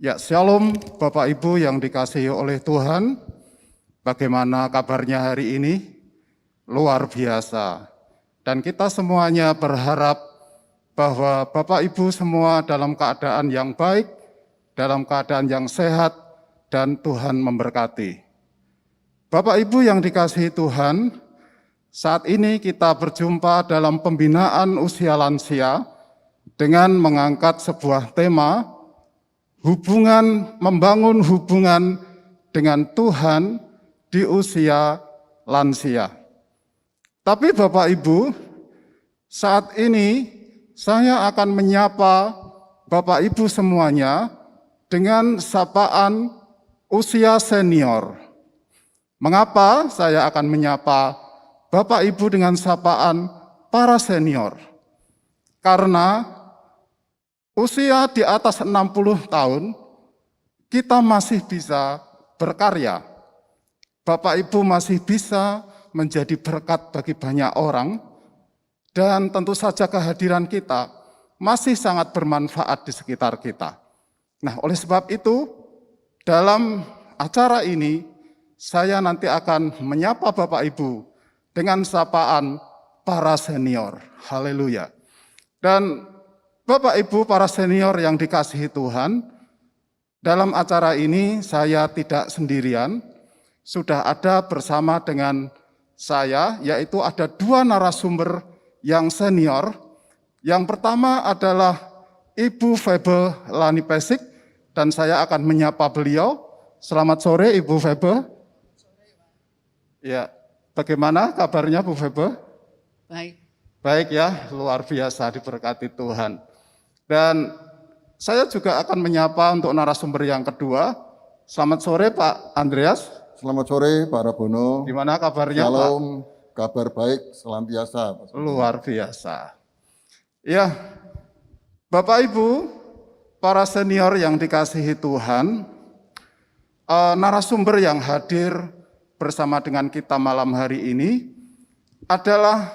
Ya, Shalom Bapak Ibu yang dikasihi oleh Tuhan. Bagaimana kabarnya hari ini? Luar biasa. Dan kita semuanya berharap bahwa Bapak Ibu semua dalam keadaan yang baik, dalam keadaan yang sehat, dan Tuhan memberkati. Bapak Ibu yang dikasihi Tuhan, saat ini kita berjumpa dalam pembinaan usia lansia dengan mengangkat sebuah tema, membangun hubungan dengan Tuhan di usia lansia. Tapi Bapak Ibu, saat ini saya akan menyapa Bapak Ibu semuanya dengan sapaan usia senior. Mengapa saya akan menyapa Bapak Ibu dengan sapaan para senior? Karena usia di atas 60 tahun, kita masih bisa berkarya. Bapak Ibu masih bisa menjadi berkat bagi banyak orang, dan tentu saja kehadiran kita masih sangat bermanfaat di sekitar kita. Nah, oleh sebab itu, dalam acara ini, saya nanti akan menyapa Bapak Ibu dengan sapaan para senior. Haleluya. Dan Bapak Ibu para senior yang dikasihi Tuhan, dalam acara ini saya tidak sendirian, sudah ada bersama dengan saya, yaitu ada dua narasumber yang senior. Yang pertama adalah Ibu Febe Lani Pesik, dan saya akan menyapa beliau. Selamat sore Ibu Febe. Ya, bagaimana kabarnya Bu Febe? Baik. Baik ya, luar biasa, diberkati Tuhan. Dan saya juga akan menyapa untuk narasumber yang kedua. Selamat sore Pak Andreas. Selamat sore Pak Rabono. Gimana kabarnya Shalom, Pak? kabar baik selampiasa. Luar biasa. Ya, Bapak Ibu, para senior yang dikasihi Tuhan, narasumber yang hadir bersama dengan kita malam hari ini adalah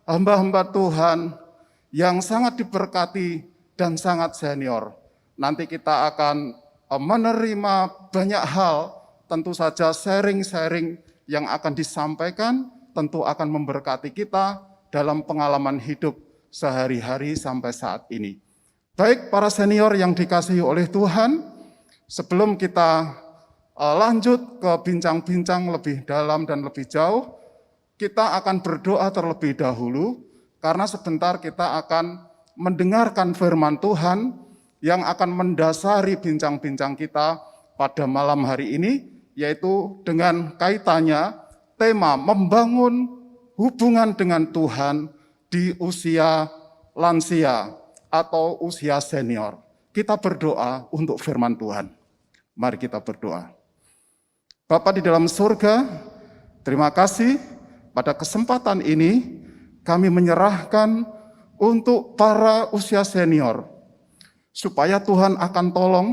hamba-hamba Tuhan yang sangat diberkati dan sangat senior. Nanti kita akan menerima banyak hal, tentu saja sharing-sharing yang akan disampaikan, tentu akan memberkati kita dalam pengalaman hidup sehari-hari sampai saat ini. Baik para senior yang dikasihi oleh Tuhan, sebelum kita lanjut ke bincang-bincang lebih dalam dan lebih jauh, kita akan berdoa terlebih dahulu, karena sebentar kita akan mendengarkan firman Tuhan yang akan mendasari bincang-bincang kita pada malam hari ini, yaitu dengan kaitannya tema membangun hubungan dengan Tuhan di usia lansia atau usia senior. Kita berdoa untuk firman Tuhan. Mari kita berdoa. Bapa di dalam surga, terima kasih pada kesempatan ini kami menyerahkan untuk para usia senior, supaya Tuhan akan tolong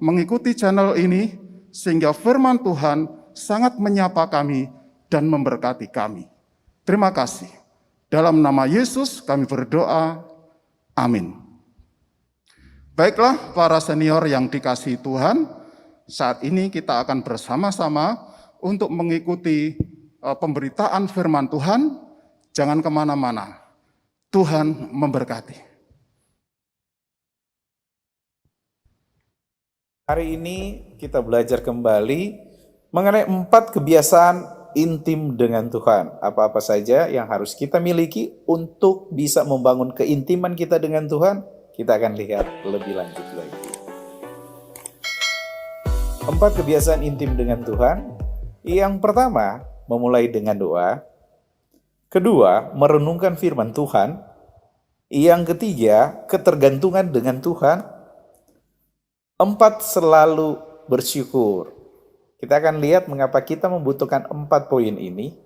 mengikuti channel ini, sehingga firman Tuhan sangat menyapa kami dan memberkati kami. Terima kasih. Dalam nama Yesus kami berdoa, amin. Baiklah para senior yang dikasihi Tuhan, saat ini kita akan bersama-sama untuk mengikuti pemberitaan firman Tuhan. Jangan kemana-mana. Tuhan memberkati. Hari ini kita belajar kembali mengenai 4 kebiasaan intim dengan Tuhan. Apa-apa saja yang harus kita miliki untuk bisa membangun keintiman kita dengan Tuhan, kita akan lihat lebih lanjut lagi. 4 kebiasaan intim dengan Tuhan. Yang pertama, memulai dengan doa. Kedua, merenungkan firman Tuhan. Yang ketiga, ketergantungan dengan Tuhan. 4, selalu bersyukur. Kita akan lihat mengapa kita membutuhkan 4 poin ini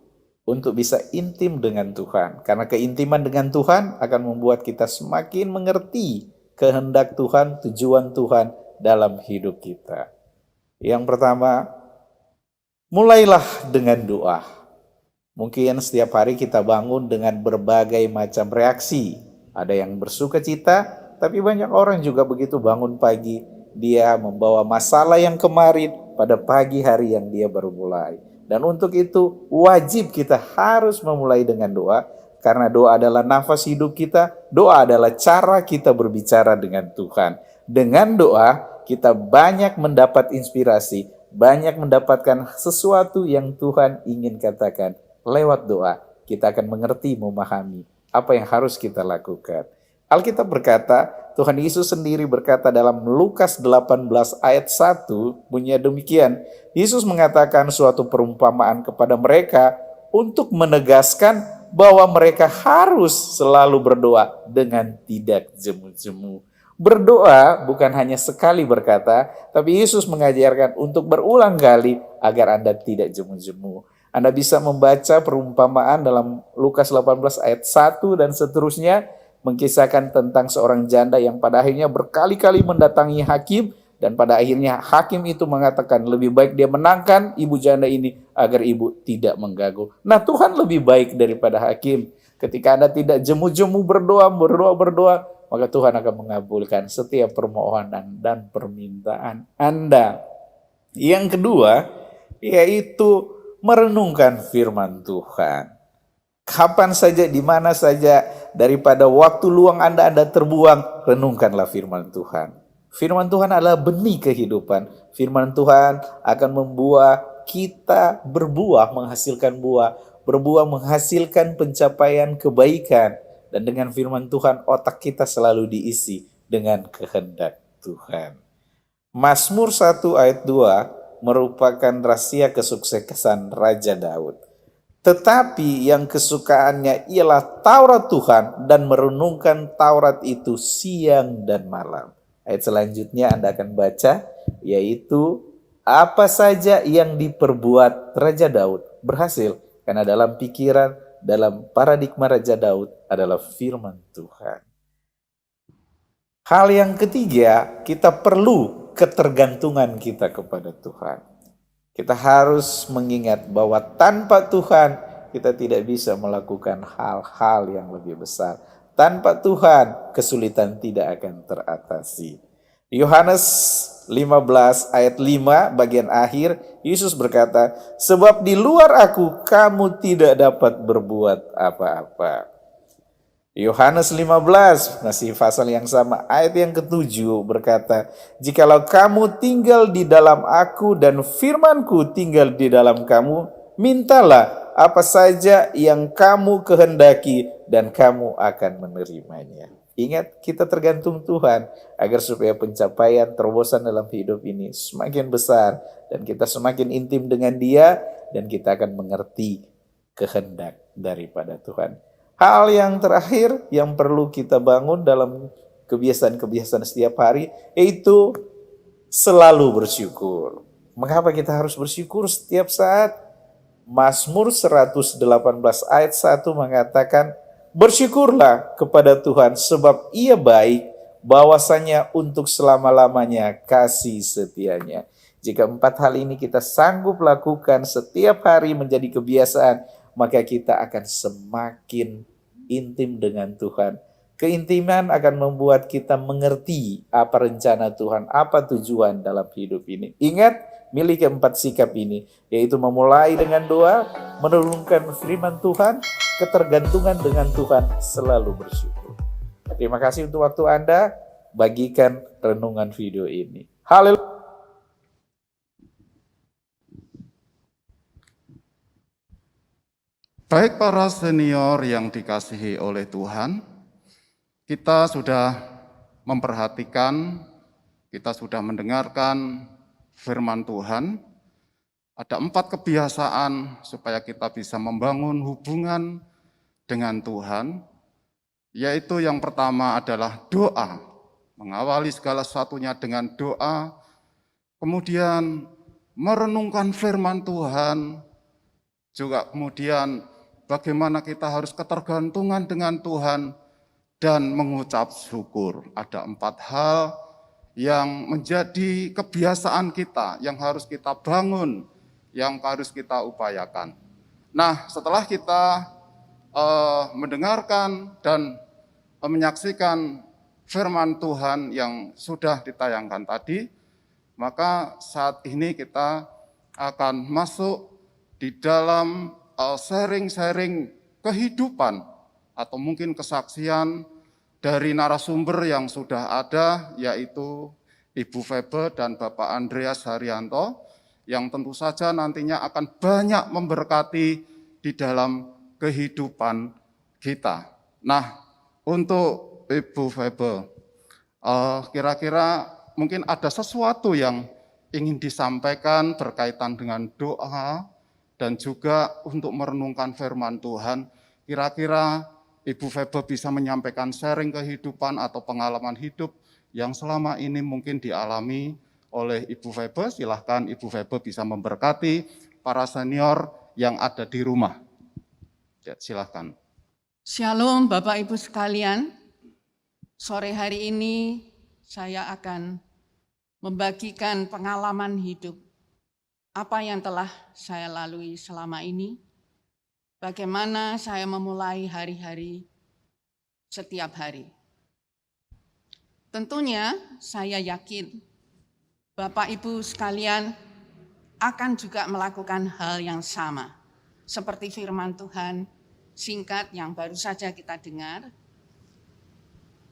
untuk bisa intim dengan Tuhan. Karena keintiman dengan Tuhan akan membuat kita semakin mengerti kehendak Tuhan, tujuan Tuhan dalam hidup kita. Yang pertama, mulailah dengan doa. Mungkin setiap hari kita bangun dengan berbagai macam reaksi. Ada yang bersuka cita, Tapi banyak orang juga begitu bangun pagi, dia membawa masalah yang kemarin pada pagi hari yang dia baru mulai. Dan untuk itu wajib kita harus memulai dengan doa, karena doa adalah nafas hidup kita, doa adalah cara kita berbicara dengan Tuhan. Dengan doa kita banyak mendapat inspirasi, banyak mendapatkan sesuatu yang Tuhan ingin katakan. Lewat doa kita akan mengerti, memahami apa yang harus kita lakukan. Alkitab berkata, Tuhan Yesus sendiri berkata dalam Lukas 18 ayat 1, bunyinya demikian. Yesus mengatakan suatu perumpamaan kepada mereka untuk menegaskan bahwa mereka harus selalu berdoa dengan tidak jemu-jemu. Berdoa bukan hanya sekali berkata, tapi Yesus mengajarkan untuk berulang kali agar Anda tidak jemu-jemu. Anda bisa membaca perumpamaan dalam Lukas 18 ayat 1 dan seterusnya, mengkisahkan tentang seorang janda yang pada akhirnya berkali-kali mendatangi hakim, dan pada akhirnya hakim itu mengatakan lebih baik dia menangkan ibu janda ini agar ibu tidak mengganggu. Nah, Tuhan lebih baik daripada hakim. Ketika Anda tidak jemu-jemu berdoa, maka Tuhan akan mengabulkan setiap permohonan dan permintaan Anda. Yang kedua, yaitu merenungkan firman Tuhan. Kapan saja, di mana saja, daripada waktu luang Anda terbuang, renungkanlah firman Tuhan. Firman Tuhan adalah benih kehidupan. Firman Tuhan akan membuat kita berbuah, menghasilkan buah, berbuah menghasilkan pencapaian kebaikan. Dan dengan firman Tuhan, otak kita selalu diisi dengan kehendak Tuhan. Mazmur 1 ayat 2 merupakan rahasia kesuksesan Raja Daud. Tetapi yang kesukaannya ialah Taurat Tuhan dan merenungkan Taurat itu siang dan malam. Ayat selanjutnya Anda akan baca, yaitu apa saja yang diperbuat Raja Daud berhasil. Karena dalam pikiran, dalam paradigma Raja Daud adalah firman Tuhan. Hal yang ketiga, kita perlu ketergantungan kita kepada Tuhan. Kita harus mengingat bahwa tanpa Tuhan kita tidak bisa melakukan hal-hal yang lebih besar. Tanpa Tuhan kesulitan tidak akan teratasi. Yohanes 15 ayat 5 bagian akhir, Yesus berkata, sebab di luar aku kamu tidak dapat berbuat apa-apa. Yohanes 15, masih pasal yang sama, ayat yang ke-7 berkata, jikalau kamu tinggal di dalam aku dan firmanku tinggal di dalam kamu, mintalah apa saja yang kamu kehendaki dan kamu akan menerimanya. Ingat, kita tergantung Tuhan agar supaya pencapaian terobosan dalam hidup ini semakin besar dan kita semakin intim dengan Dia dan kita akan mengerti kehendak daripada Tuhan. Hal yang terakhir yang perlu kita bangun dalam kebiasaan-kebiasaan setiap hari, yaitu selalu bersyukur. Mengapa kita harus bersyukur setiap saat? Mazmur 118 ayat 1 mengatakan, bersyukurlah kepada Tuhan sebab Ia baik, bahwasanya untuk selama-lamanya kasih setianya. Jika 4 hal ini kita sanggup lakukan setiap hari menjadi kebiasaan, maka kita akan semakin intim dengan Tuhan. Keintiman akan membuat kita mengerti apa rencana Tuhan, apa tujuan dalam hidup ini. Ingat, miliki 4 sikap ini, yaitu memulai dengan doa, merenungkan firman Tuhan, ketergantungan dengan Tuhan, selalu bersyukur. Terima kasih untuk waktu Anda, bagikan renungan video ini. Haleluya. Baik para senior yang dikasihi oleh Tuhan, kita sudah memperhatikan, kita sudah mendengarkan firman Tuhan. Ada 4 kebiasaan supaya kita bisa membangun hubungan dengan Tuhan, yaitu yang pertama adalah doa. Mengawali segala sesuatunya dengan doa, kemudian merenungkan firman Tuhan, juga kemudian bagaimana kita harus ketergantungan dengan Tuhan dan mengucap syukur. Ada 4 hal yang menjadi kebiasaan kita, yang harus kita bangun, yang harus kita upayakan. Nah, setelah kita mendengarkan dan menyaksikan firman Tuhan yang sudah ditayangkan tadi, maka saat ini kita akan masuk di dalam sharing-sharing kehidupan atau mungkin kesaksian dari narasumber yang sudah ada, yaitu Ibu Febe dan Bapak Andreas Haryanto, yang tentu saja nantinya akan banyak memberkati di dalam kehidupan kita. Nah, untuk Ibu Febe, kira-kira mungkin ada sesuatu yang ingin disampaikan berkaitan dengan doa dan juga untuk merenungkan firman Tuhan. Kira-kira Ibu Febe bisa menyampaikan sharing kehidupan atau pengalaman hidup yang selama ini mungkin dialami oleh Ibu Febe. Silahkan Ibu Febe bisa memberkati para senior yang ada di rumah. Ya, silahkan. Shalom Bapak Ibu sekalian. Sore hari ini saya akan membagikan pengalaman hidup. Apa yang telah saya lalui selama ini. Bagaimana saya memulai hari-hari setiap hari. Tentunya saya yakin Bapak Ibu sekalian akan juga melakukan hal yang sama. Seperti firman Tuhan singkat yang baru saja kita dengar.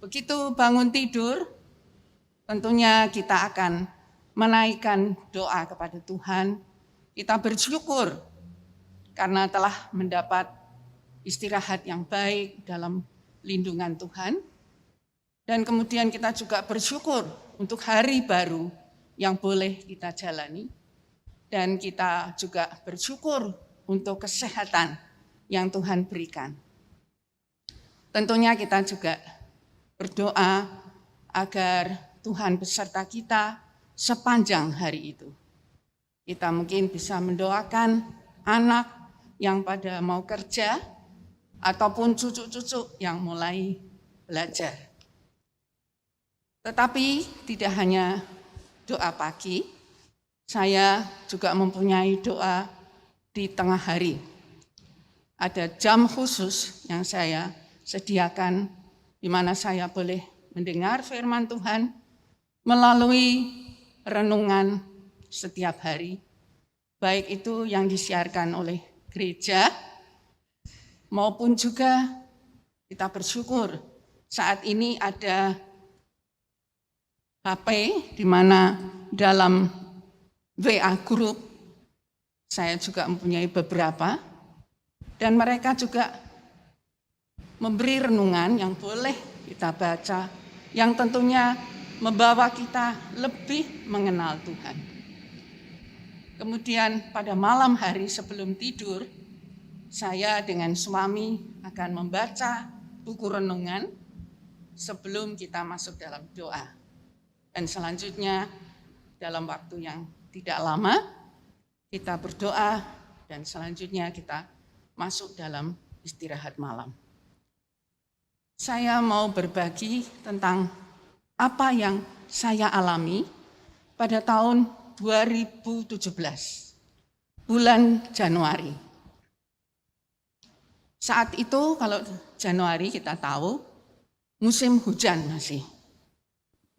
Begitu bangun tidur, tentunya kita akan menaikkan doa kepada Tuhan. Kita bersyukur karena telah mendapat istirahat yang baik dalam lindungan Tuhan. Dan kemudian kita juga bersyukur untuk hari baru yang boleh kita jalani. Dan kita juga bersyukur untuk kesehatan yang Tuhan berikan. Tentunya kita juga berdoa agar Tuhan beserta kita sepanjang hari itu. Kita mungkin bisa mendoakan anak yang pada mau kerja ataupun cucu-cucu yang mulai belajar. Tetapi tidak hanya doa pagi, saya juga mempunyai doa di tengah hari. Ada jam khusus yang saya sediakan di mana saya boleh mendengar firman Tuhan melalui renungan setiap hari, baik itu yang disiarkan oleh gereja maupun juga kita bersyukur saat ini ada HP di mana dalam WA group saya juga mempunyai beberapa dan mereka juga memberi renungan yang boleh kita baca yang tentunya membawa kita lebih mengenal Tuhan. Kemudian pada malam hari sebelum tidur, saya dengan suami akan membaca buku renungan sebelum kita masuk dalam doa. Dan selanjutnya dalam waktu yang tidak lama, kita berdoa dan selanjutnya kita masuk dalam istirahat malam. Saya mau berbagi tentang apa yang saya alami pada tahun 2017, bulan Januari. Saat itu kalau Januari kita tahu musim hujan masih.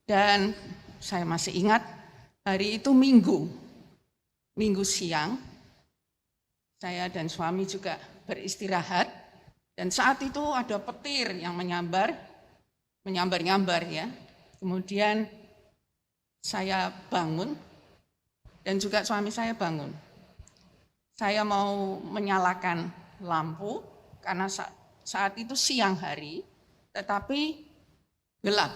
Dan saya masih ingat hari itu Minggu siang, saya dan suami juga beristirahat. Dan saat itu ada petir yang menyambar-nyambar ya. Kemudian saya bangun dan juga suami saya bangun. Saya mau menyalakan lampu karena saat itu siang hari, tetapi gelap.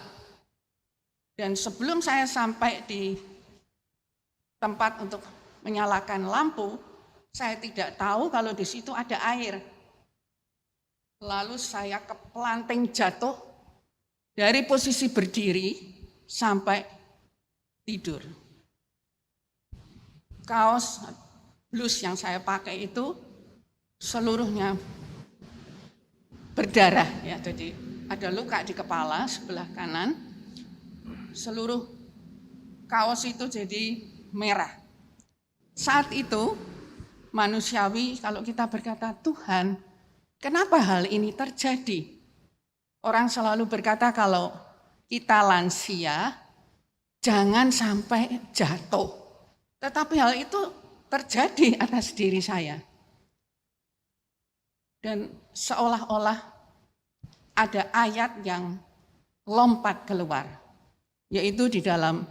Dan sebelum saya sampai di tempat untuk menyalakan lampu, saya tidak tahu kalau di situ ada air. Lalu saya kepelanting jatuh dari posisi berdiri sampai tidur. Kaos blus yang saya pakai itu seluruhnya berdarah ya, jadi ada luka di kepala sebelah kanan. Seluruh kaos itu jadi merah. Saat itu manusiawi kalau kita berkata, Tuhan, kenapa hal ini terjadi? Orang selalu berkata kalau kita lansia jangan sampai jatuh. Tetapi hal itu terjadi atas diri saya. Dan seolah-olah ada ayat yang lompat keluar, yaitu di dalam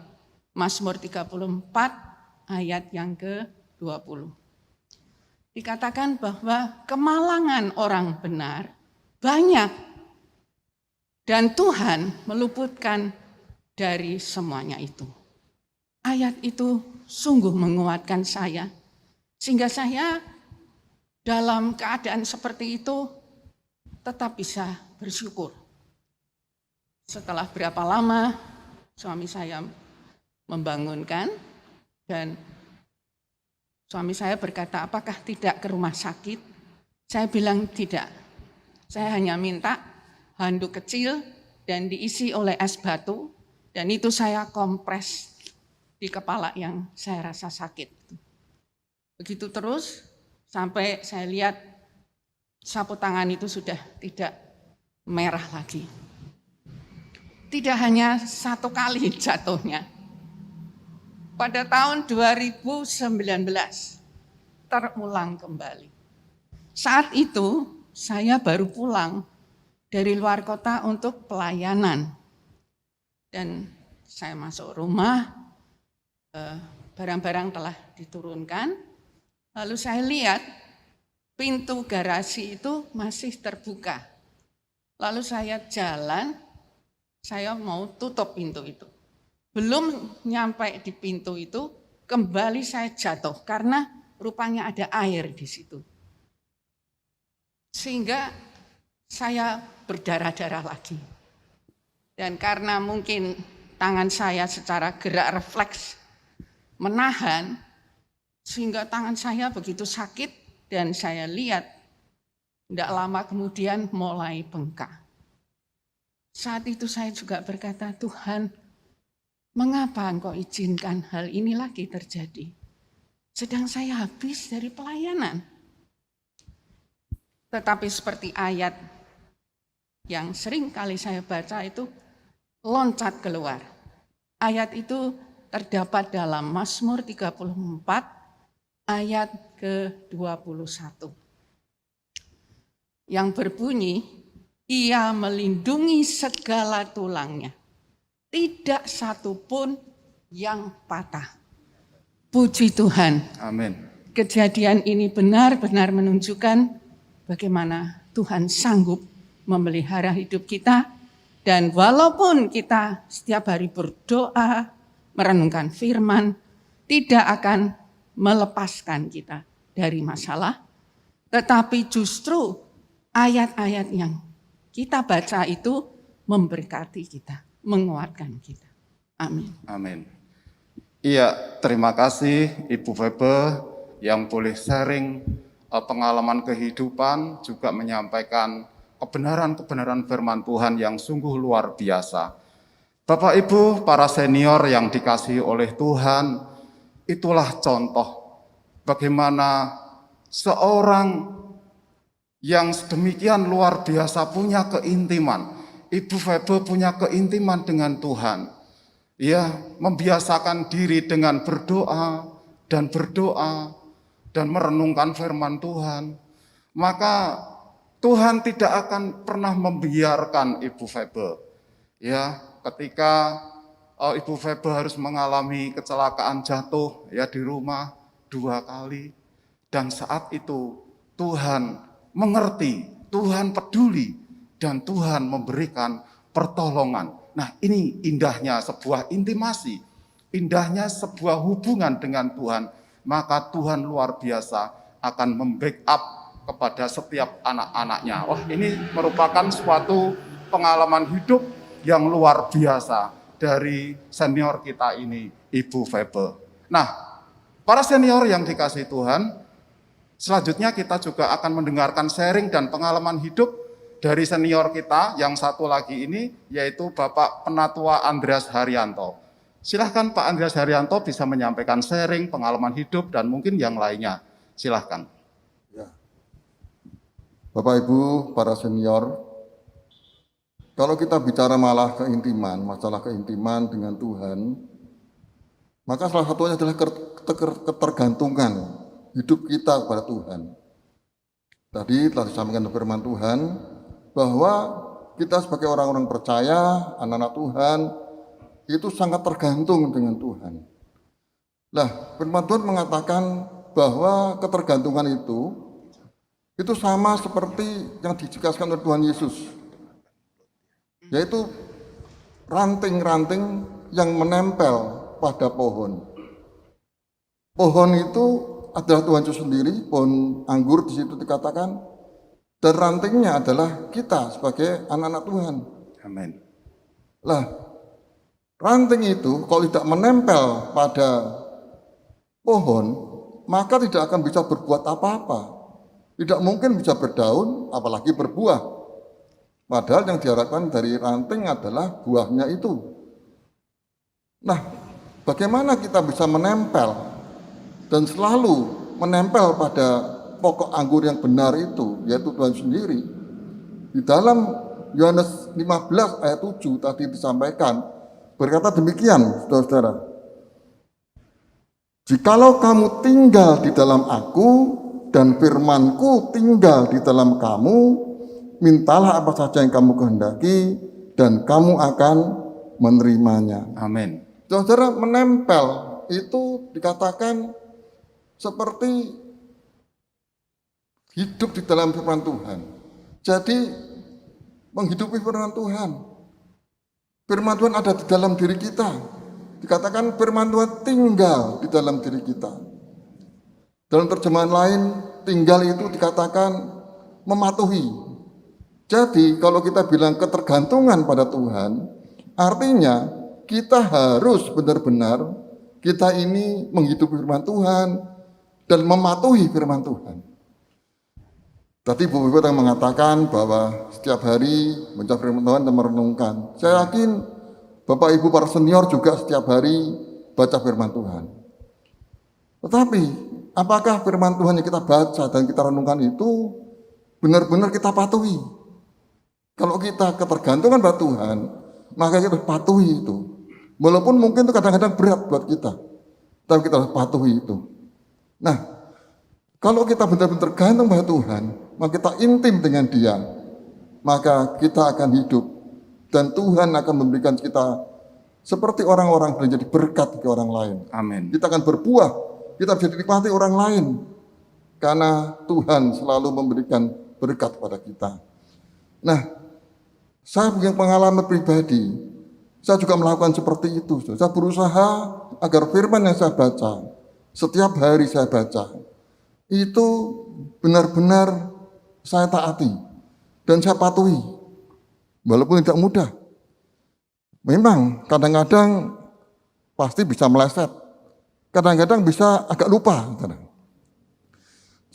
Mazmur 34 ayat yang ke-20. Dikatakan bahwa kemalangan orang benar banyak dan Tuhan meluputkan dari semuanya itu. Ayat itu sungguh menguatkan saya, sehingga saya dalam keadaan seperti itu tetap bisa bersyukur. Setelah berapa lama suami saya membangunkan dan suami saya berkata, apakah tidak ke rumah sakit? Saya bilang tidak. Saya hanya minta handuk kecil dan diisi oleh es batu dan itu saya kompres di kepala yang saya rasa sakit. Begitu terus sampai saya lihat sapu tangan itu sudah tidak merah lagi. Tidak hanya satu kali jatuhnya. Pada tahun 2019 terulang kembali. Saat itu saya baru pulang dari luar kota untuk pelayanan. Dan saya masuk rumah, barang-barang telah diturunkan. Lalu saya lihat pintu garasi itu masih terbuka. Lalu saya jalan, saya mau tutup pintu itu. Belum nyampe di pintu itu, kembali saya jatuh karena rupanya ada air di situ. Sehingga saya berdarah-darah lagi. Dan karena mungkin tangan saya secara gerak refleks menahan, sehingga tangan saya begitu sakit dan saya lihat tidak lama kemudian mulai bengkak. Saat itu saya juga berkata, Tuhan, mengapa Engkau izinkan hal ini lagi terjadi? Sedang saya habis dari pelayanan. Tetapi seperti ayat yang sering kali saya baca itu loncat keluar. Ayat itu terdapat dalam Mazmur 34 ayat ke-21. Yang berbunyi, Ia melindungi segala tulangnya. Tidak satu pun yang patah. Puji Tuhan. Amin. Kejadian ini benar-benar menunjukkan bagaimana Tuhan sanggup memelihara hidup kita. Dan walaupun kita setiap hari berdoa, merenungkan firman, tidak akan melepaskan kita dari masalah. Tetapi justru ayat-ayat yang kita baca itu memberkati kita, menguatkan kita. Amin. Amin. Iya, terima kasih Ibu Febe yang boleh sharing pengalaman kehidupan, juga menyampaikan kebenaran-kebenaran firman Tuhan yang sungguh luar biasa. Bapak Ibu, para senior yang dikasihi oleh Tuhan, itulah contoh bagaimana seorang yang sedemikian luar biasa punya keintiman. Ibu Febe punya keintiman dengan Tuhan. Ia membiasakan diri dengan berdoa dan merenungkan firman Tuhan. Maka Tuhan tidak akan pernah membiarkan Ibu Febe. Ya, ketika Ibu Febe harus mengalami kecelakaan jatuh ya di rumah 2 kali. Dan saat itu Tuhan mengerti, Tuhan peduli, dan Tuhan memberikan pertolongan. Nah, ini indahnya sebuah intimasi, indahnya sebuah hubungan dengan Tuhan. Maka Tuhan luar biasa akan membackup kepada setiap anak-anaknya. Wah, ini merupakan suatu pengalaman hidup yang luar biasa dari senior kita ini, Ibu Febe. Nah, para senior yang dikasihi Tuhan, selanjutnya kita juga akan mendengarkan sharing dan pengalaman hidup dari senior kita yang satu lagi ini, yaitu Bapak Penatua Andreas Haryanto. Silahkan Pak Andreas Haryanto bisa menyampaikan sharing, pengalaman hidup, dan mungkin yang lainnya. Silahkan. Ya. Bapak Ibu, para senior, Kalau kita bicara malah keintiman, masalah keintiman dengan Tuhan, maka salah satunya adalah ketergantungan hidup kita kepada Tuhan. Tadi telah disampaikan firman Tuhan bahwa kita sebagai orang-orang percaya, anak-anak Tuhan, itu sangat tergantung dengan Tuhan. Nah, firman Tuhan mengatakan bahwa ketergantungan itu sama seperti yang dijelaskan oleh Tuhan Yesus, yaitu ranting-ranting yang menempel pada pohon. Pohon itu adalah Tuhan Yesus sendiri, pohon anggur di situ dikatakan, dan rantingnya adalah kita sebagai anak-anak Tuhan. Amin. Lah, ranting itu kalau tidak menempel pada pohon, maka tidak akan bisa berbuat apa-apa. Tidak mungkin bisa berdaun, apalagi berbuah. Padahal yang diharapkan dari ranting adalah buahnya itu. Nah, bagaimana kita bisa menempel dan selalu menempel pada pokok anggur yang benar itu, yaitu Tuhan sendiri. Di dalam Yohanes 15 ayat 7 tadi disampaikan, berkata demikian, saudara-saudara. Jikalau kamu tinggal di dalam aku dan firmanku tinggal di dalam kamu, mintalah apa saja yang kamu kehendaki dan kamu akan menerimanya. Amin. Saudara, menempel itu dikatakan seperti hidup di dalam firman Tuhan. Jadi menghidupi firman Tuhan. Firman Tuhan ada di dalam diri kita. Dikatakan firman Tuhan tinggal di dalam diri kita. Dalam terjemahan lain, tinggal itu dikatakan mematuhi. Jadi kalau kita bilang ketergantungan pada Tuhan, artinya kita harus benar-benar kita ini menghidupi firman Tuhan dan mematuhi firman Tuhan. Tadi Bu Ibu yang mengatakan bahwa setiap hari membaca firman Tuhan dan merenungkan. Saya yakin Bapak Ibu para senior juga setiap hari baca firman Tuhan. Tetapi apakah firman Tuhan yang kita baca dan kita renungkan itu benar-benar kita patuhi? Kalau kita ketergantungan pada Tuhan, maka kita harus patuhi itu. Walaupun mungkin itu kadang-kadang berat buat kita, tapi kita harus patuhi itu. Nah, kalau kita benar-benar tergantung pada Tuhan, maka kita intim dengan Dia, maka kita akan hidup. Dan Tuhan akan memberikan kita seperti orang-orang yang menjadi berkat bagi orang lain. Amin. Kita akan berbuah, kita bisa dinikmati orang lain. Karena Tuhan selalu memberikan berkat pada kita. Nah, saya punya pengalaman pribadi, saya juga melakukan seperti itu. Saya berusaha agar firman yang saya baca, setiap hari saya baca, itu benar-benar saya taati dan saya patuhi. Walaupun tidak mudah. Memang kadang-kadang pasti bisa meleset. Kadang-kadang bisa agak lupa.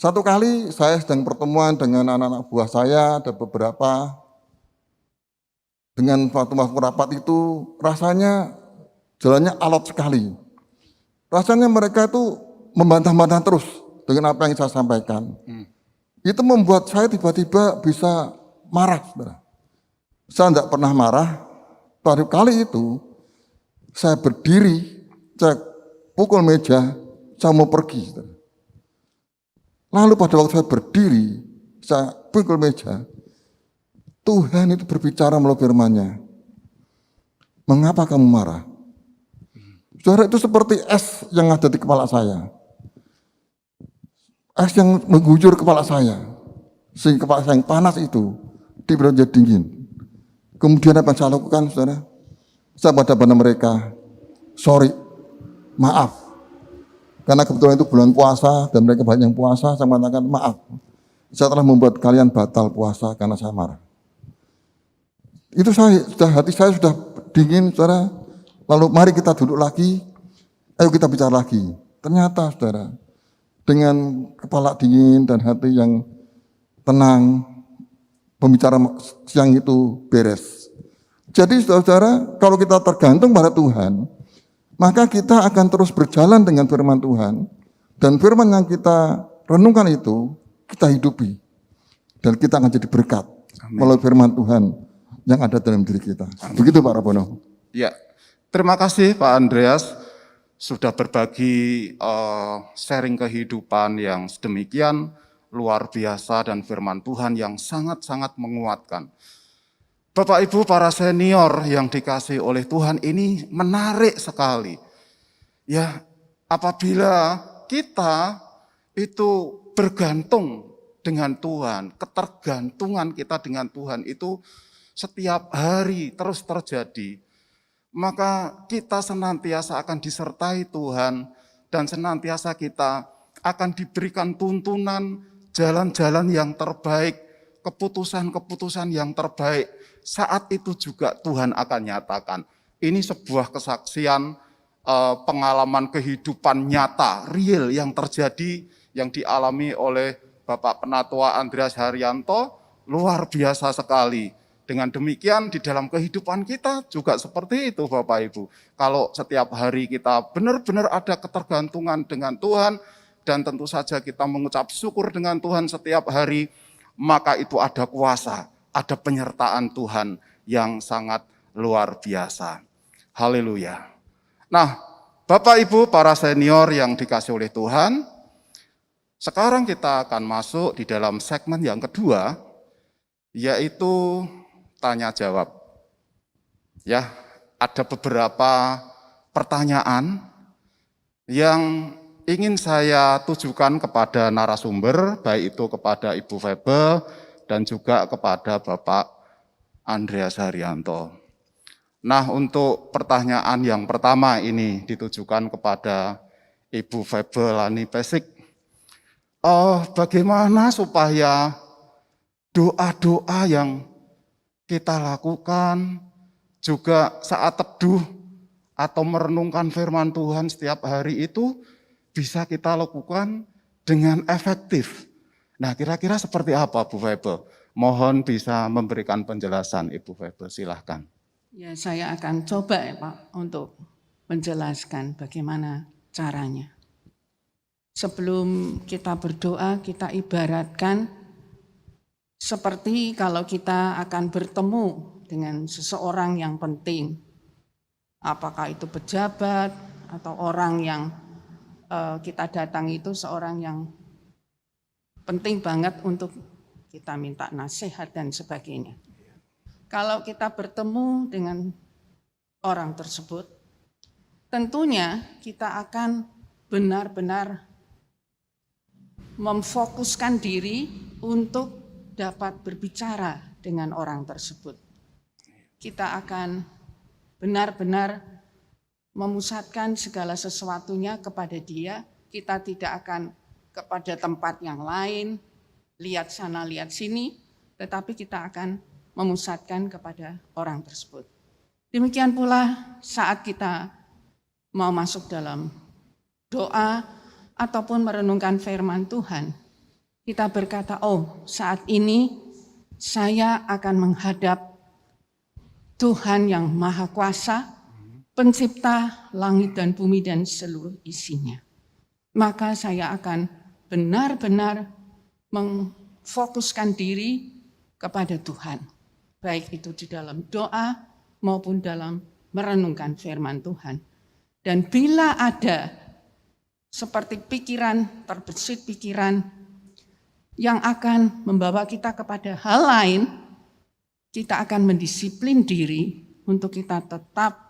Satu kali saya sedang pertemuan dengan anak-anak buah saya, ada beberapa. Dengan waktu rapat itu rasanya jalannya alot sekali. Rasanya mereka itu membantah-bantah terus dengan apa yang saya sampaikan. Itu membuat saya tiba-tiba bisa marah. Saudara. Saya tidak pernah marah. Pada kali itu saya berdiri, saya pukul meja, saya mau pergi. Saudara. Lalu pada waktu saya berdiri, saya pukul meja, Tuhan itu berbicara melalui firman-Nya. Mengapa kamu marah? Saudara, itu seperti es yang ada di kepala saya. Es yang mengguyur kepala saya. Sehingga kepala saya yang panas itu tiba-tiba jadi dingin. Kemudian apa yang saya lakukan, saudara? Saya pada mereka, sorry, maaf. Karena kebetulan itu bulan puasa dan mereka banyak yang puasa, saya mengatakan maaf. Saya telah membuat kalian batal puasa karena saya marah. Itu hati saya sudah dingin, saudara. Lalu mari kita duduk lagi, ayo kita bicara lagi. Ternyata, saudara, dengan kepala dingin dan hati yang tenang, pembicara siang itu beres. Jadi, saudara, kalau kita tergantung pada Tuhan, maka kita akan terus berjalan dengan firman Tuhan, dan firman yang kita renungkan itu, kita hidupi. Dan kita akan jadi berkat melalui firman Tuhan. yang ada dalam diri kita. Begitu Pak Rabono. Ya, terima kasih Pak Andreas sudah berbagi sharing kehidupan yang sedemikian luar biasa dan firman Tuhan yang sangat-sangat menguatkan. Bapak Ibu para senior yang dikasihi oleh Tuhan, ini menarik sekali. Ya, apabila kita itu bergantung dengan Tuhan, ketergantungan kita dengan Tuhan itu setiap hari terus terjadi, maka kita senantiasa akan disertai Tuhan dan senantiasa kita akan diberikan tuntunan jalan-jalan yang terbaik, keputusan-keputusan yang terbaik. Saat itu juga Tuhan akan nyatakan. Ini sebuah kesaksian pengalaman kehidupan nyata, real yang terjadi, yang dialami oleh Bapak Penatua Andreas Haryanto, luar biasa sekali. Dengan demikian di dalam kehidupan kita juga seperti itu Bapak Ibu. Kalau setiap hari kita benar-benar ada ketergantungan dengan Tuhan, dan tentu saja kita mengucap syukur dengan Tuhan setiap hari, maka itu ada kuasa, ada penyertaan Tuhan yang sangat luar biasa. Haleluya. Nah, Bapak Ibu para senior yang dikasihi oleh Tuhan, sekarang kita akan masuk di dalam segmen yang kedua, yaitu tanya jawab. Ya, ada beberapa pertanyaan yang ingin saya tujukan kepada narasumber, baik itu kepada Ibu Febe dan juga kepada Bapak Andreas Haryanto. Nah, untuk pertanyaan yang pertama ini ditujukan kepada Ibu Febe Lani Pesik. Bagaimana supaya doa-doa yang kita lakukan juga saat teduh atau merenungkan firman Tuhan setiap hari itu bisa kita lakukan dengan efektif. Nah, kira-kira seperti apa Bu Febe? Mohon bisa memberikan penjelasan Ibu Febe, silahkan. Ya, saya akan coba ya Pak untuk menjelaskan bagaimana caranya. Sebelum kita berdoa, kita ibaratkan seperti kalau kita akan bertemu dengan seseorang yang penting. Apakah itu pejabat atau orang yang kita datang itu seorang yang penting banget untuk kita minta nasihat dan sebagainya. Kalau kita bertemu dengan orang tersebut, tentunya kita akan benar-benar memfokuskan diri untuk dapat berbicara dengan orang tersebut. Kita akan benar-benar memusatkan segala sesuatunya kepada dia. Kita tidak akan kepada tempat yang lain, lihat sana, lihat sini, tetapi kita akan memusatkan kepada orang tersebut. Demikian pula saat kita mau masuk dalam doa ataupun merenungkan firman Tuhan, kita berkata, saat ini saya akan menghadap Tuhan yang Maha Kuasa, pencipta langit dan bumi dan seluruh isinya. Maka saya akan benar-benar memfokuskan diri kepada Tuhan. Baik itu di dalam doa maupun dalam merenungkan firman Tuhan. Dan bila ada seperti pikiran, terbesit pikiran yang akan membawa kita kepada hal lain, kita akan mendisiplin diri untuk kita tetap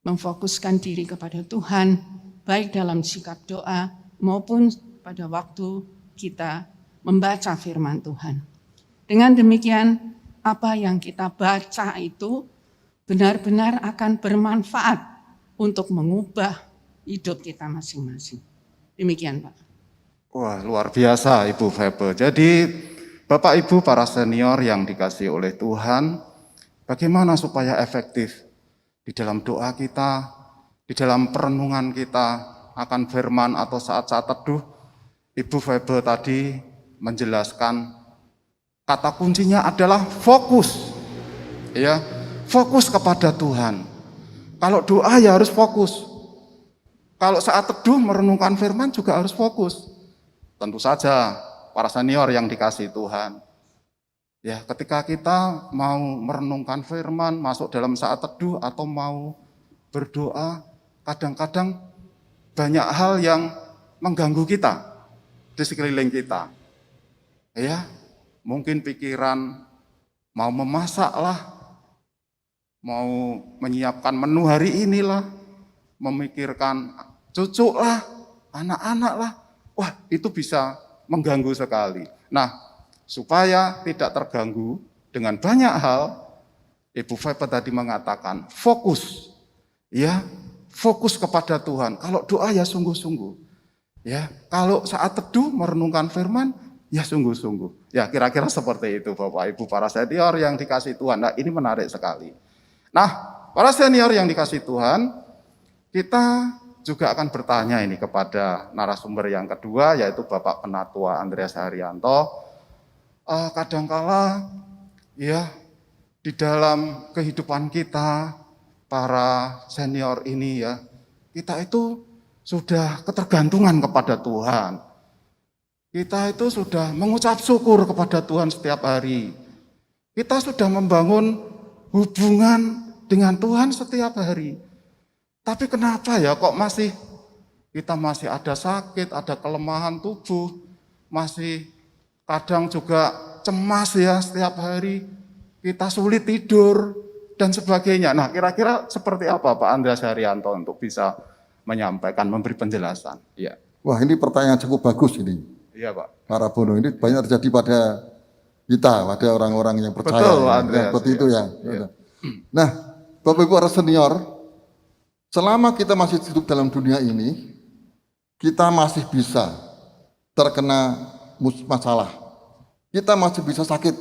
memfokuskan diri kepada Tuhan, baik dalam sikap doa maupun pada waktu kita membaca firman Tuhan. Dengan demikian, apa yang kita baca itu benar-benar akan bermanfaat untuk mengubah hidup kita masing-masing. Demikian Pak. Wah, luar biasa Ibu Febe. Jadi Bapak Ibu para senior yang dikasihi oleh Tuhan, bagaimana supaya efektif di dalam doa kita, di dalam perenungan kita akan firman atau saat-saat teduh. Ibu Febe tadi menjelaskan kata kuncinya adalah fokus. Ya, fokus kepada Tuhan. Kalau doa ya harus fokus. Kalau saat teduh merenungkan firman juga harus fokus. Tentu saja para senior yang dikasihi Tuhan. Ya, ketika kita mau merenungkan firman, masuk dalam saat teduh atau mau berdoa, kadang-kadang banyak hal yang mengganggu kita di sekeliling kita. Ya, mungkin pikiran mau memasak lah, mau menyiapkan menu hari inilah, memikirkan cucu lah, anak-anak lah. Wah, itu bisa mengganggu sekali. Nah, supaya tidak terganggu dengan banyak hal, Ibu Viper tadi mengatakan fokus. Ya, fokus kepada Tuhan. Kalau doa ya sungguh-sungguh. Ya, kalau saat teduh merenungkan firman ya sungguh-sungguh. Ya, kira-kira seperti itu Bapak Ibu para senior yang dikasih Tuhan. Nah, ini menarik sekali. Nah, para senior yang dikasih Tuhan, kita juga akan bertanya ini kepada narasumber yang kedua, yaitu Bapak Penatua Andreas Haryanto. Kadangkala ya di dalam kehidupan kita para senior ini ya, kita itu sudah ketergantungan kepada Tuhan. Kita itu sudah mengucap syukur kepada Tuhan setiap hari. Kita sudah membangun hubungan dengan Tuhan setiap hari. Tapi kenapa ya kok kita masih ada sakit, ada kelemahan tubuh, masih kadang juga cemas ya setiap hari, kita sulit tidur dan sebagainya. Nah, kira-kira seperti apa Pak Andreas Haryanto untuk bisa menyampaikan, memberi penjelasan? Ya. Wah, ini pertanyaan cukup bagus ini. Iya Pak. Para Bono, ini banyak terjadi pada kita, pada orang-orang yang percaya. Betul, Andreas, seperti itu ya. Iya. Nah, Bapak Ibu para senior, selama kita masih hidup dalam dunia ini, kita masih bisa terkena masalah. Kita masih bisa sakit.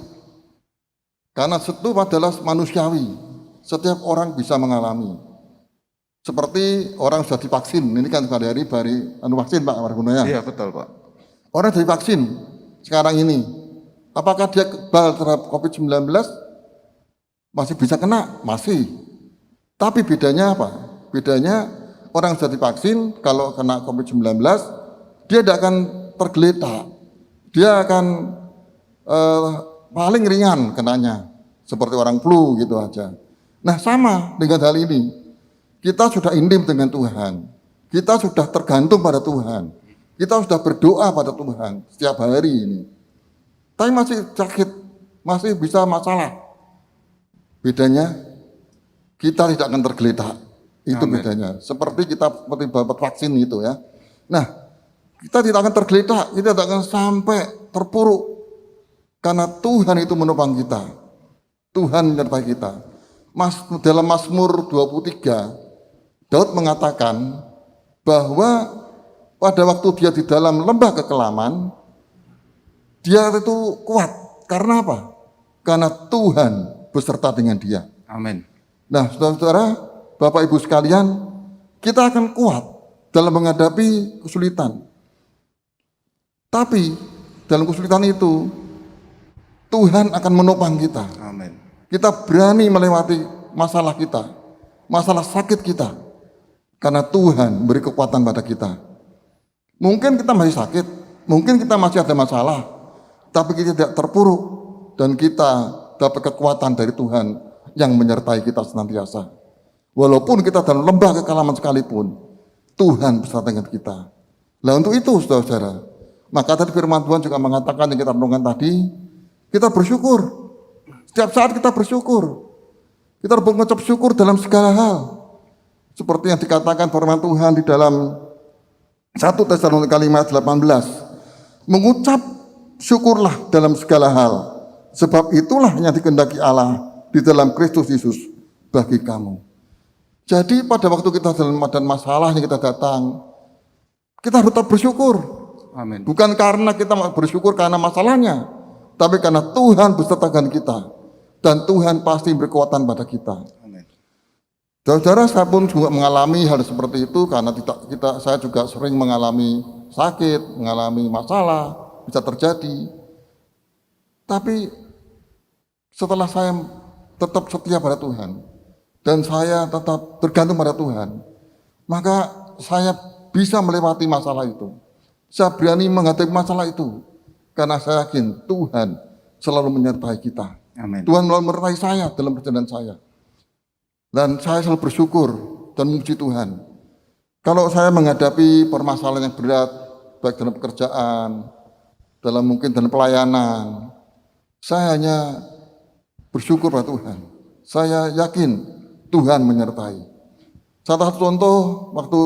Karena itu adalah manusiawi. Setiap orang bisa mengalami. Seperti orang sudah divaksin. Ini kan sehari-hari vaksin Pak Margono ya. Iya betul Pak. Orang sudah divaksin sekarang ini. Apakah dia kebal terhadap COVID-19? Masih bisa kena? Masih. Tapi bedanya apa? Bedanya orang sudah divaksin, kalau kena COVID-19, dia tidak akan tergeletak. Dia akan paling ringan kenanya, seperti orang flu gitu aja. Nah sama dengan hal ini, kita sudah intim dengan Tuhan, kita sudah tergantung pada Tuhan, kita sudah berdoa pada Tuhan setiap hari ini. Tapi masih sakit, masih bisa masalah. Bedanya, kita tidak akan tergeletak. Itu Amin. bedanya. Seperti kita seperti dapat vaksin itu ya. Nah, kita tidak akan tergeletak, kita tidak akan sampai terpuruk. Karena Tuhan itu menopang kita. Tuhan menyertai kita. Dalam Mazmur 23, Daud mengatakan bahwa pada waktu dia di dalam lembah kekelaman, dia itu kuat. Karena apa? Karena Tuhan beserta dengan dia. Amin. Nah, saudara-saudara, Bapak Ibu sekalian, kita akan kuat dalam menghadapi kesulitan. Tapi dalam kesulitan itu, Tuhan akan menopang kita. Amin. Kita berani melewati masalah kita, masalah sakit kita. Karena Tuhan beri kekuatan pada kita. Mungkin kita masih sakit, mungkin kita masih ada masalah, tapi kita tidak terpuruk dan kita dapat kekuatan dari Tuhan yang menyertai kita senantiasa. Walaupun kita dalam lembah kekelaman sekalipun, Tuhan bersama dengan kita. Nah untuk itu saudara-saudara, maka tadi firman Tuhan juga mengatakan yang kita renungkan tadi, kita bersyukur. Setiap saat kita bersyukur. Kita harus mengucap syukur dalam segala hal. Seperti yang dikatakan firman Tuhan di dalam 1 Tesalonika 5:18. Mengucap syukurlah dalam segala hal. Sebab itulah yang dikehendaki Allah di dalam Kristus Yesus bagi kamu. Jadi pada waktu kita dalam keadaan masalah yang kita datang, kita harus tetap bersyukur. Amin. Bukan karena kita bersyukur karena masalahnya, tapi karena Tuhan beserta dengan kita. Dan Tuhan pasti berkekuatan pada kita. Amin. Saudara, saya pun juga mengalami hal seperti itu karena saya juga sering mengalami sakit, mengalami masalah, bisa terjadi. Tapi setelah saya tetap setia pada Tuhan dan saya tetap tergantung pada Tuhan, maka saya bisa melewati masalah itu. Saya berani menghadapi masalah itu karena saya yakin Tuhan selalu menyertai kita. Amin. Tuhan selalu menyertai saya dalam perjalanan saya. Dan saya selalu bersyukur dan memuji Tuhan. Kalau saya menghadapi permasalahan yang berat, baik dalam pekerjaan, mungkin dalam pelayanan, saya hanya bersyukur pada Tuhan. Saya yakin Tuhan menyertai. Salah satu contoh, waktu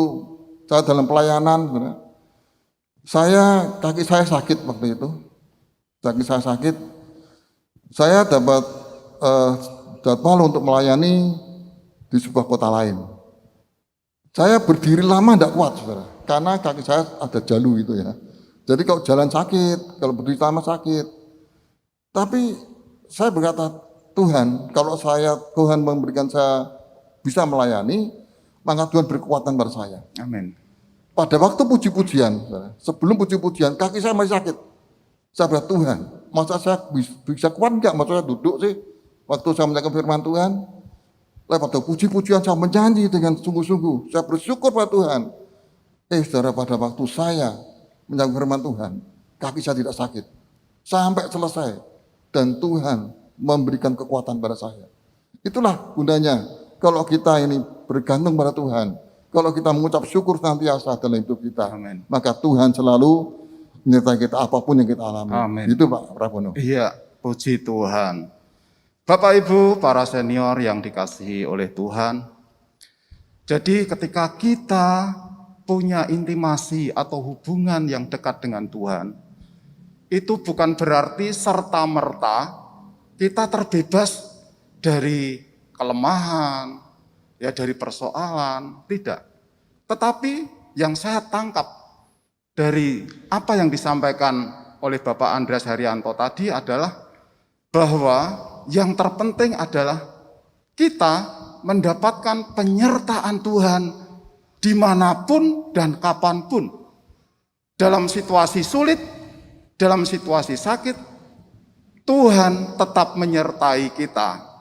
saya dalam pelayanan, kaki saya sakit waktu itu. Kaki saya sakit, saya dapat jadwal untuk melayani di sebuah kota lain. Saya berdiri lama tidak kuat, saudara, karena kaki saya ada jalu itu ya. Jadi kalau jalan sakit, kalau berdiri lama sakit. Tapi saya berkata, Tuhan, kalau Tuhan memberikan saya bisa melayani, maka Tuhan beri kekuatan pada saya. Amin. Pada waktu puji-pujian, sebelum puji-pujian, kaki saya masih sakit. Saya berkata, Tuhan, masa saya bisa kuat enggak? Masa saya duduk sih? Waktu saya mendengarkan firman Tuhan, pada puji-pujian saya menyanyi dengan sungguh-sungguh. Saya bersyukur pada Tuhan. Saudara, pada waktu saya mendengarkan firman Tuhan, kaki saya tidak sakit. Sampai selesai. Dan Tuhan memberikan kekuatan pada saya. Itulah gunanya. Kalau kita ini bergantung pada Tuhan, kalau kita mengucap syukur senantiasa dalam hidup kita, Amin. maka Tuhan selalu menyertai kita apapun yang kita alami. Amin. Itu Pak Prabono. Iya, puji Tuhan. Bapak Ibu, para senior yang dikasihi oleh Tuhan. Jadi ketika kita punya intimasi atau hubungan yang dekat dengan Tuhan, itu bukan berarti serta-merta kita terbebas dari kelemahan, ya dari persoalan, tidak. Tetapi yang saya tangkap dari apa yang disampaikan oleh Bapak Andreas Haryanto tadi adalah bahwa yang terpenting adalah kita mendapatkan penyertaan Tuhan dimanapun dan kapanpun. Dalam situasi sulit, dalam situasi sakit, Tuhan tetap menyertai kita.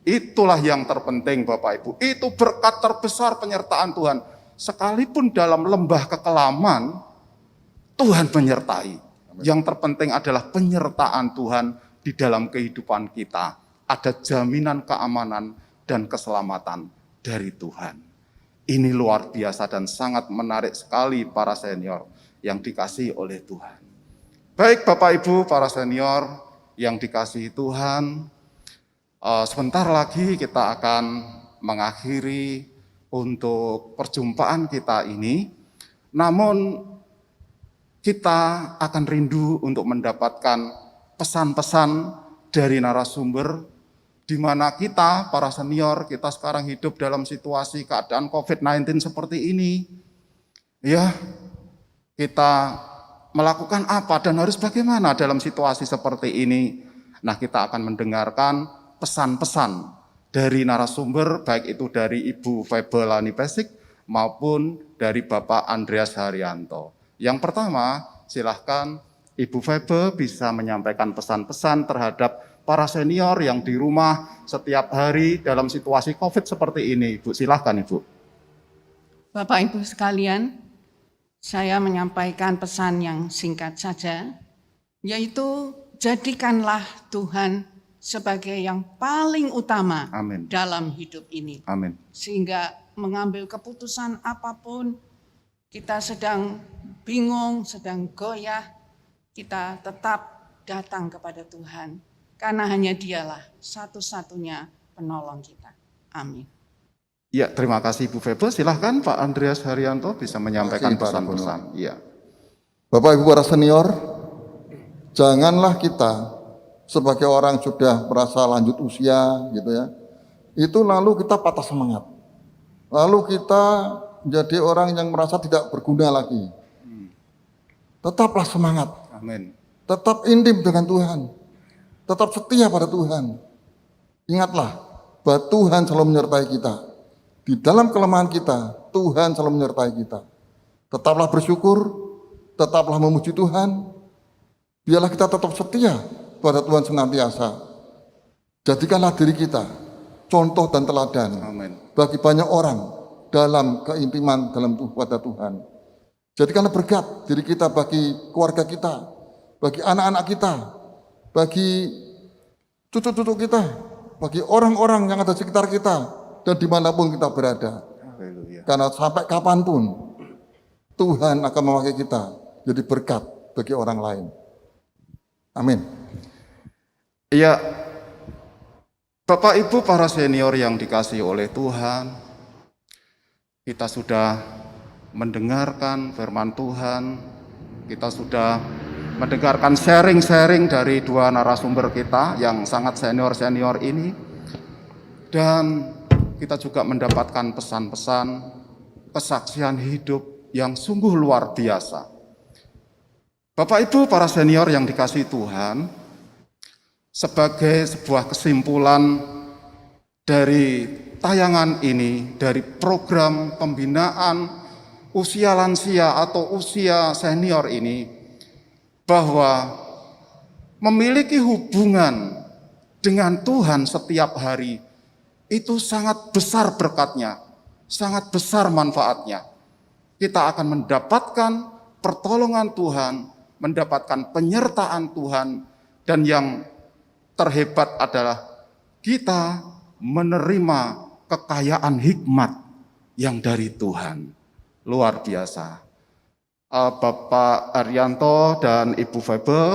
Itulah yang terpenting Bapak Ibu. Itu berkat terbesar penyertaan Tuhan. Sekalipun dalam lembah kekelaman, Tuhan menyertai. Yang terpenting adalah penyertaan Tuhan di dalam kehidupan kita. Ada jaminan keamanan dan keselamatan dari Tuhan. Ini luar biasa dan sangat menarik sekali para senior yang dikasihi oleh Tuhan. Baik Bapak Ibu para senior yang dikasihi Tuhan, sebentar lagi kita akan mengakhiri untuk perjumpaan kita ini. Namun kita akan rindu untuk mendapatkan pesan-pesan dari narasumber di mana kita, para senior, kita sekarang hidup dalam situasi keadaan COVID-19 seperti ini. Ya, kita melakukan apa dan harus bagaimana dalam situasi seperti ini. Nah, kita akan mendengarkan pesan-pesan dari narasumber, baik itu dari Ibu Febe Lani Pesik maupun dari Bapak Andreas Haryanto. Yang pertama, silahkan Ibu Febe bisa menyampaikan pesan-pesan terhadap para senior yang di rumah setiap hari dalam situasi COVID seperti ini. Ibu, silahkan Ibu. Bapak Ibu sekalian, saya menyampaikan pesan yang singkat saja, yaitu jadikanlah Tuhan sebagai yang paling utama Amin. dalam hidup ini. Amin. Sehingga mengambil keputusan apapun, kita sedang bingung, sedang goyah, kita tetap datang kepada Tuhan. Karena hanya Dialah satu-satunya penolong kita. Amin. Ya, terima kasih Ibu Febe. Silahkan Pak Andreas Haryanto bisa menyampaikan Terima kasih, Pak pesan-pesan. Iya. Bapak Ibu para senior, janganlah kita sebagai orang sudah merasa lanjut usia gitu ya, itu lalu kita patah semangat. Lalu kita menjadi orang yang merasa tidak berguna lagi. Tetaplah semangat. Amin. Tetap intim dengan Tuhan. Tetap setia pada Tuhan. Ingatlah bahwa Tuhan selalu menyertai kita. Di dalam kelemahan kita, Tuhan selalu menyertai kita. Tetaplah bersyukur, tetaplah memuji Tuhan. Biarlah kita tetap setia pada Tuhan senantiasa. Jadikanlah diri kita contoh dan teladan Amin. bagi banyak orang dalam keintiman dalam pada Tuhan. Jadikanlah berkat diri kita bagi keluarga kita, bagi anak-anak kita, bagi cucu-cucu kita, bagi orang-orang yang ada di sekitar kita, dan dimanapun kita berada. Haleluya. Karena sampai kapanpun, Tuhan akan memakai kita jadi berkat bagi orang lain. Amin. Iya, Bapak Ibu para senior yang dikasihi oleh Tuhan, kita sudah mendengarkan firman Tuhan, kita sudah mendengarkan sharing-sharing dari dua narasumber kita yang sangat senior-senior ini, dan kita juga mendapatkan pesan-pesan, kesaksian hidup yang sungguh luar biasa. Bapak Ibu para senior yang dikasihi Tuhan, sebagai sebuah kesimpulan dari tayangan ini, dari program pembinaan usia lansia atau usia senior ini, bahwa memiliki hubungan dengan Tuhan setiap hari itu sangat besar berkatnya, sangat besar manfaatnya. Kita akan mendapatkan pertolongan Tuhan, mendapatkan penyertaan Tuhan, dan yang terhebat adalah kita menerima kekayaan hikmat yang dari Tuhan. Luar biasa. Bapak Arianto dan Ibu Febel,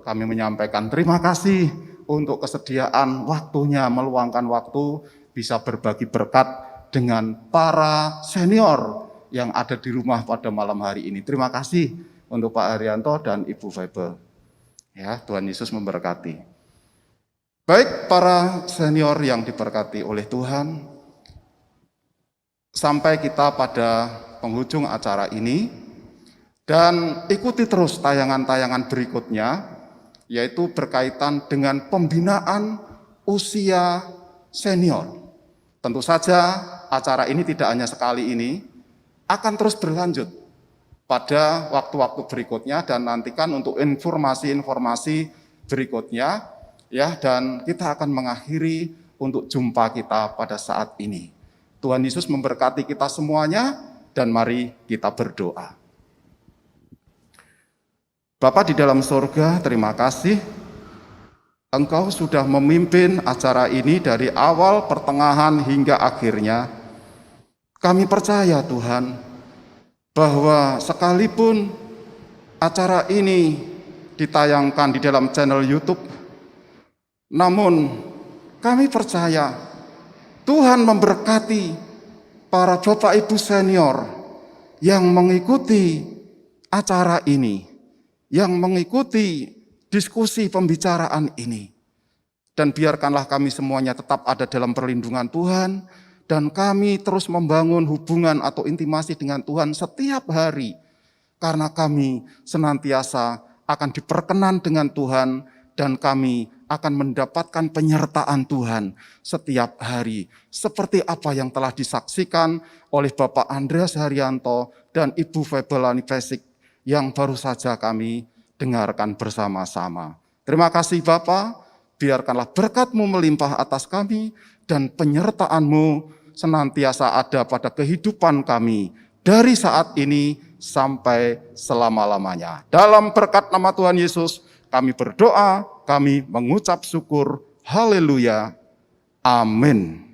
kami menyampaikan terima kasih untuk kesediaan waktunya, meluangkan waktu bisa berbagi berkat dengan para senior yang ada di rumah pada malam hari ini. Terima kasih untuk Pak Arianto dan Ibu Febel. Ya, Tuhan Yesus memberkati. Baik para senior yang diberkati oleh Tuhan, sampai kita pada penghujung acara ini, dan ikuti terus tayangan-tayangan berikutnya, yaitu berkaitan dengan pembinaan usia senior. Tentu saja acara ini tidak hanya sekali ini, akan terus berlanjut pada waktu-waktu berikutnya, dan nantikan untuk informasi-informasi berikutnya, ya, dan kita akan mengakhiri untuk jumpa kita pada saat ini. Tuhan Yesus memberkati kita semuanya, dan mari kita berdoa. Bapa di dalam surga, terima kasih Engkau sudah memimpin acara ini dari awal, pertengahan, hingga akhirnya. Kami percaya Tuhan, bahwa sekalipun acara ini ditayangkan di dalam channel YouTube, namun kami percaya Tuhan memberkati para Bapak Ibu senior yang mengikuti acara ini, yang mengikuti diskusi pembicaraan ini. Dan biarkanlah kami semuanya tetap ada dalam perlindungan Tuhan, dan kami terus membangun hubungan atau intimasi dengan Tuhan setiap hari, karena kami senantiasa akan diperkenan dengan Tuhan, dan kami akan mendapatkan penyertaan Tuhan setiap hari, seperti apa yang telah disaksikan oleh Bapak Andreas Haryanto dan Ibu Febelani Pesik yang baru saja kami dengarkan bersama-sama. Terima kasih Bapak, biarkanlah berkat-Mu melimpah atas kami, dan penyertaan-Mu senantiasa ada pada kehidupan kami dari saat ini sampai selama-lamanya. Dalam berkat nama Tuhan Yesus, kami berdoa, kami mengucap syukur. Haleluya. Amin.